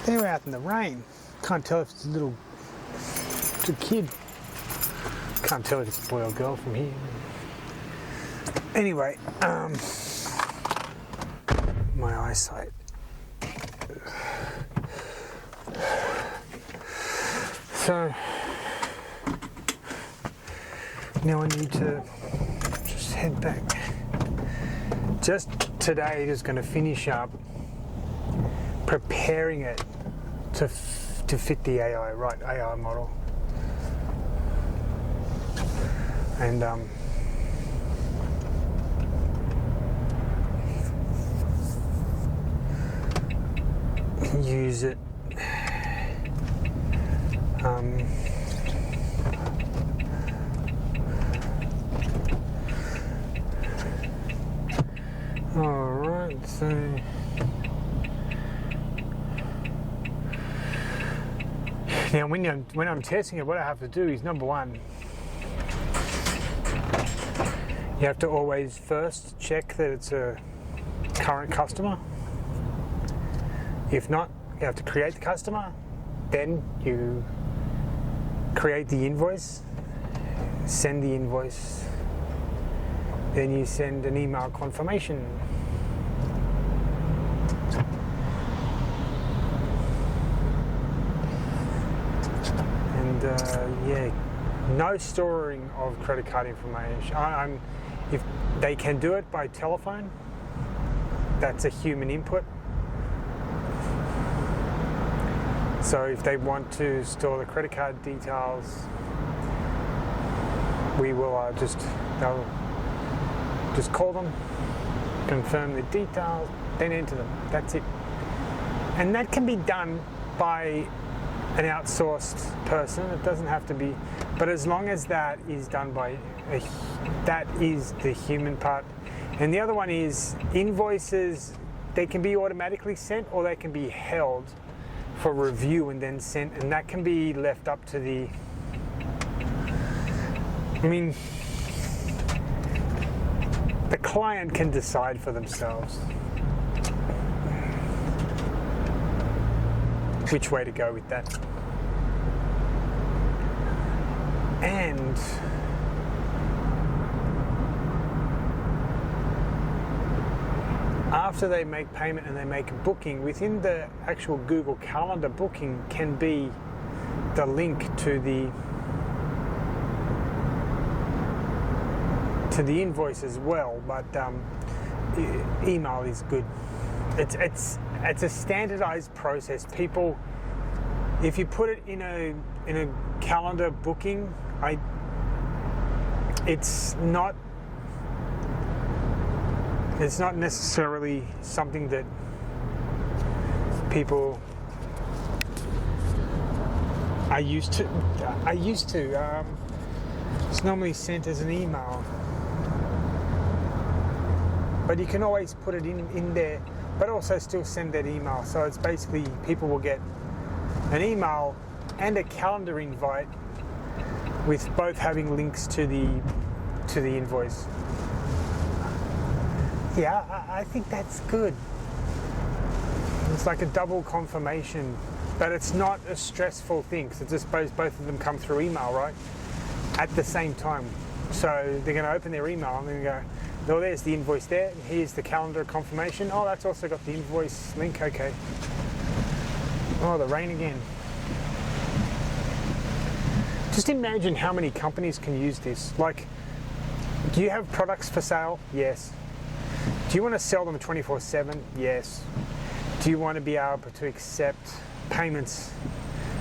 They're out in the rain. Can't tell if it's a kid. Can't tell if it's a boy or girl from here. Anyway, my eyesight. So now I need to just head back. Just today, just going to finish up preparing it to fit the AI model, and use it. All right, so now when I'm testing it, what I have to do is, number one, you have to always first check that it's a current customer. If not, you have to create the customer, then you create the invoice, send the invoice, then you send an email confirmation. And yeah, no storing of credit card information. If they can do it by telephone, that's a human input. So if they want to store the credit card details, we will they'll just call them, confirm the details, then enter them. That's it. And that can be done by an outsourced person. It doesn't have to be, but as long as that is done by that is the human part. And the other one is invoices. They can be automatically sent, or they can be held for review and then sent, and that can be left up to the, the client can decide for themselves which way to go with that. And after they make payment and they make a booking, within the actual Google Calendar booking can be the link to the invoice as well, but email is good. It's a standardized process. People, if you put it in a calendar booking, it's not necessarily something that people are used to. It's normally sent as an email, but you can always put it in there, but also still send that email. So it's basically, people will get an email and a calendar invite with both having links to the invoice. Yeah, I think that's good. It's like a double confirmation, but it's not a stressful thing, because I suppose both of them come through email, right? At the same time. So they're going to open their email and then go, oh, there's the invoice there, and here's the calendar confirmation. Oh, that's also got the invoice link, okay. Oh, the rain again. Just imagine how many companies can use this. Like, do you have products for sale? Yes. Do you want to sell them 24/7? Yes. Do you want to be able to accept payments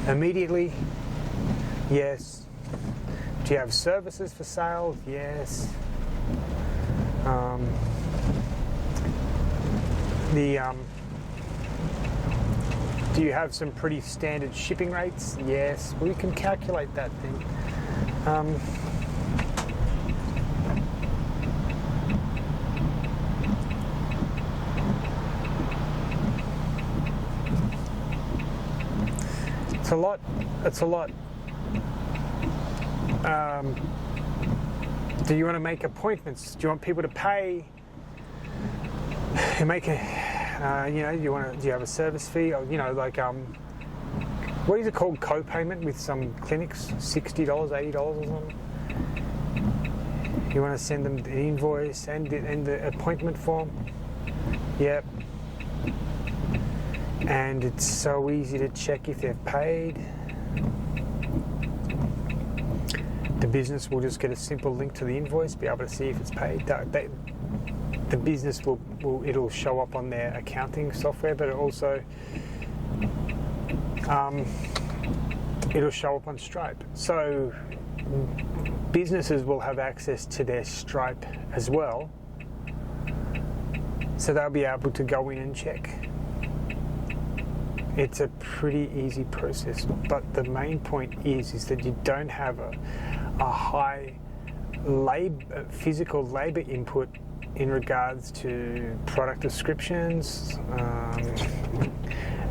immediately? Yes. Do you have services for sale? Yes. Do you have some pretty standard shipping rates? Yes. We can calculate that thing. It's a lot Do you want to make appointments? Do you want people to pay? You make a, do you have a service fee? Or, what is it called? Co-payment with some clinics, $60, $80 or something. You want to send them an invoice and the appointment form. Yep. And it's so easy to check if they've paid. The business will just get a simple link to the invoice, be able to see if it's paid. The business it'll show up on their accounting software, but it also it'll show up on Stripe. So businesses will have access to their Stripe as well, so they'll be able to go in and check. It's a pretty easy process, but the main point is that you don't have a high physical labor input in regards to product descriptions,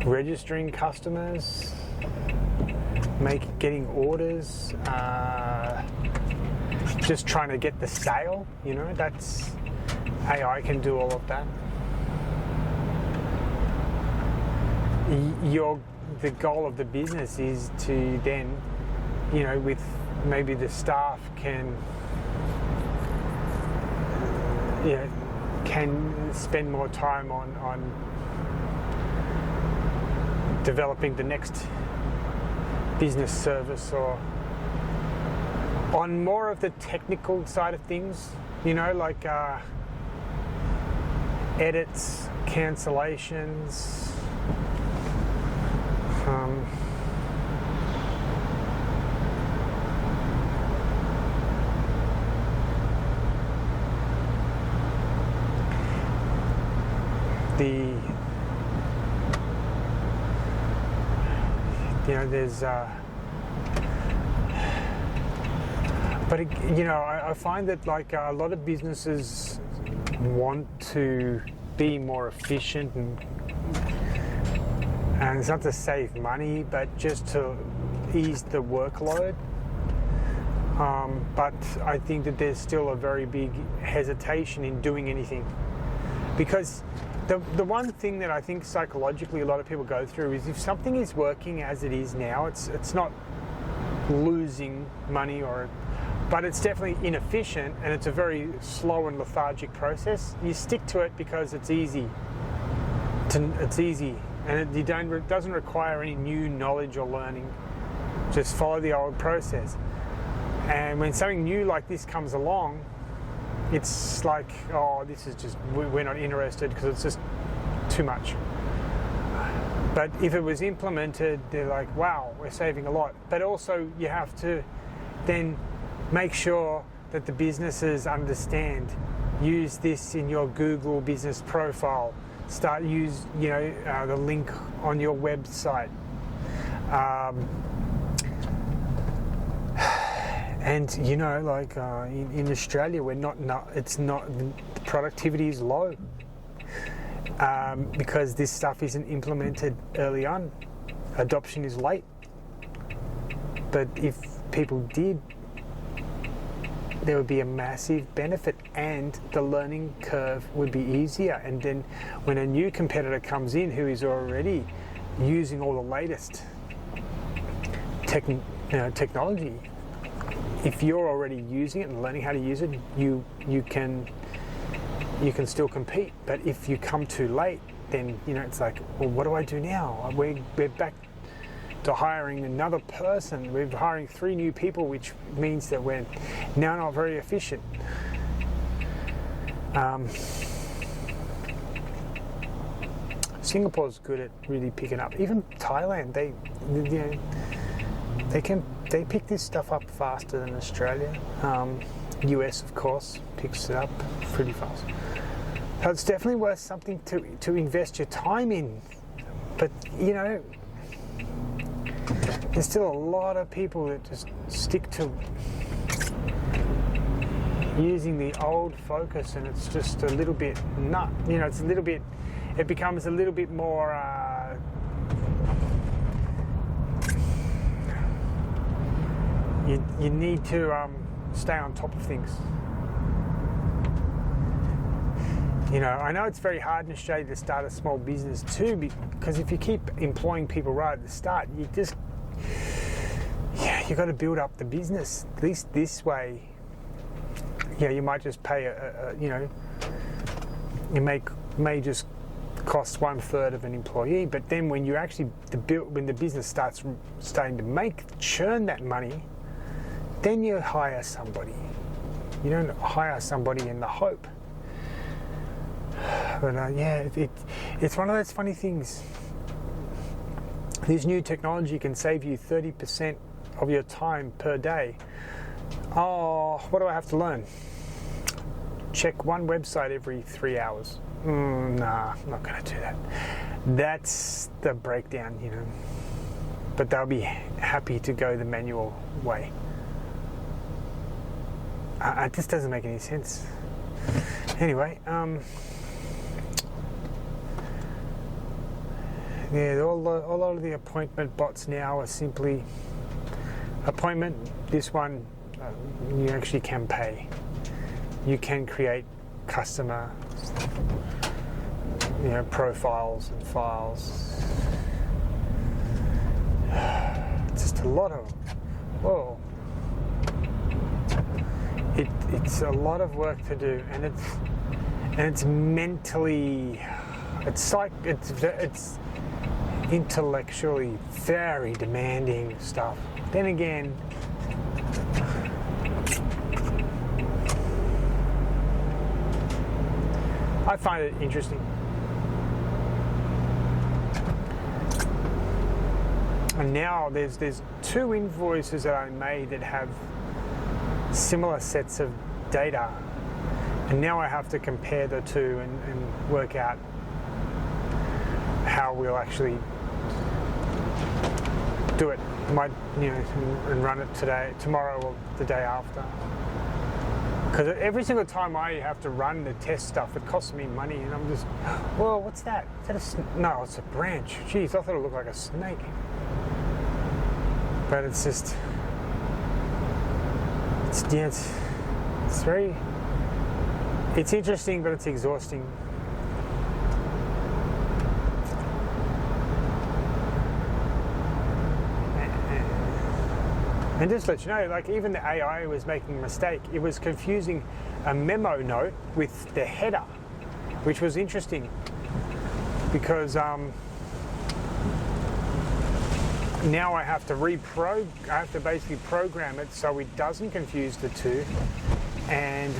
registering customers, getting orders, just trying to get the sale. That's AI can do all of that. The goal of the business is to then, with maybe the staff can spend more time on developing the next business service, or on more of the technical side of things, like edits, cancellations, there's but I find that a lot of businesses want to be more efficient, and it's not to save money, but just to ease the workload. But I think that there's still a very big hesitation in doing anything, because the one thing that I think psychologically a lot of people go through is, if something is working as it is now, it's not losing money, but it's definitely inefficient, and it's a very slow and lethargic process. You stick to it because it's easy, and it doesn't require any new knowledge or learning. Just follow the old process. And when something new like this comes along, it's like, this is just, we're not interested because it's just too much. But if it was implemented, they're like, wow, we're saving a lot. But also you have to then make sure that the businesses understand, use this in your Google business profile, use the link on your website. And in Australia, the productivity is low, because this stuff isn't implemented early on. Adoption is late. But if people did, there would be a massive benefit, and the learning curve would be easier. And then when a new competitor comes in who is already using all the latest technology, if you're already using it and learning how to use it, you can still compete. But if you come too late, then it's like, well, what do I do now? We're back to hiring another person. We're hiring 3 new people, which means that we're now not very efficient. Singapore's good at really picking up. Even Thailand, they pick this stuff up faster than Australia. US, of course, picks it up pretty fast. So it's definitely worth something to invest your time in. But there's still a lot of people that just stick to using the old focus, and it's just a little bit it becomes a little bit more you need to stay on top of things. You know, I know it's very hard in Australia to start a small business too, because if you keep employing people right at the start, you got to build up the business. At least this way, you might just pay you may just cost 1/3 of an employee, but then when when the business starting to churn that money, then you hire somebody. You don't hire somebody in the hope. But it's one of those funny things. This new technology can save you 30% of your time per day. Oh, what do I have to learn? Check one website every 3 hours. Nah, I'm not going to do that. That's the breakdown, you know. But they'll be happy to go the manual way. This doesn't make any sense. Anyway, a lot of the appointment bots now are simply appointment. This one, you actually can pay. You can create customer, profiles and files. Just a lot of, whoa. It's a lot of work to do, and it's mentally, it's intellectually very demanding stuff. Then again, I find it interesting. And now there's 2 invoices that I made that have similar sets of data, and now I have to compare the two and work out how we'll actually do it. And run it tomorrow or the day after. Because every single time I have to run the test stuff, it costs me money, and I'm just, whoa, what's that? Is that no, it's a branch. Jeez, I thought it looked like a snake. But it's just, it's interesting, but it's exhausting. And just to let you know, like, even the AI was making a mistake. It was confusing a memo note with the header, which was interesting because now I have to basically program it so it doesn't confuse the two, and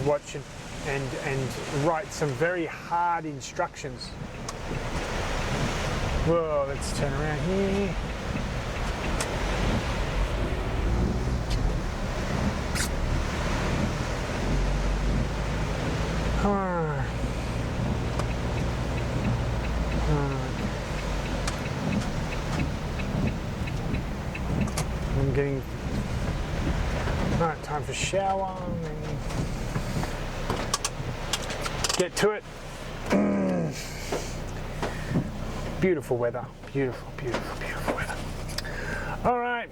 and write some very hard instructions. Whoa, let's turn around here. I'm getting time for shower and get to it. Beautiful weather, beautiful weather. All right.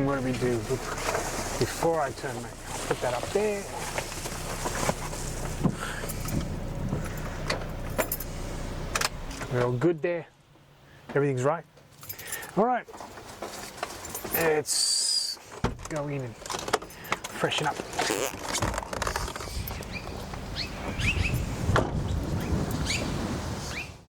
What do we do before I turn my? Put that up there. We're all good there. Everything's right. All right. Let's go in and freshen up.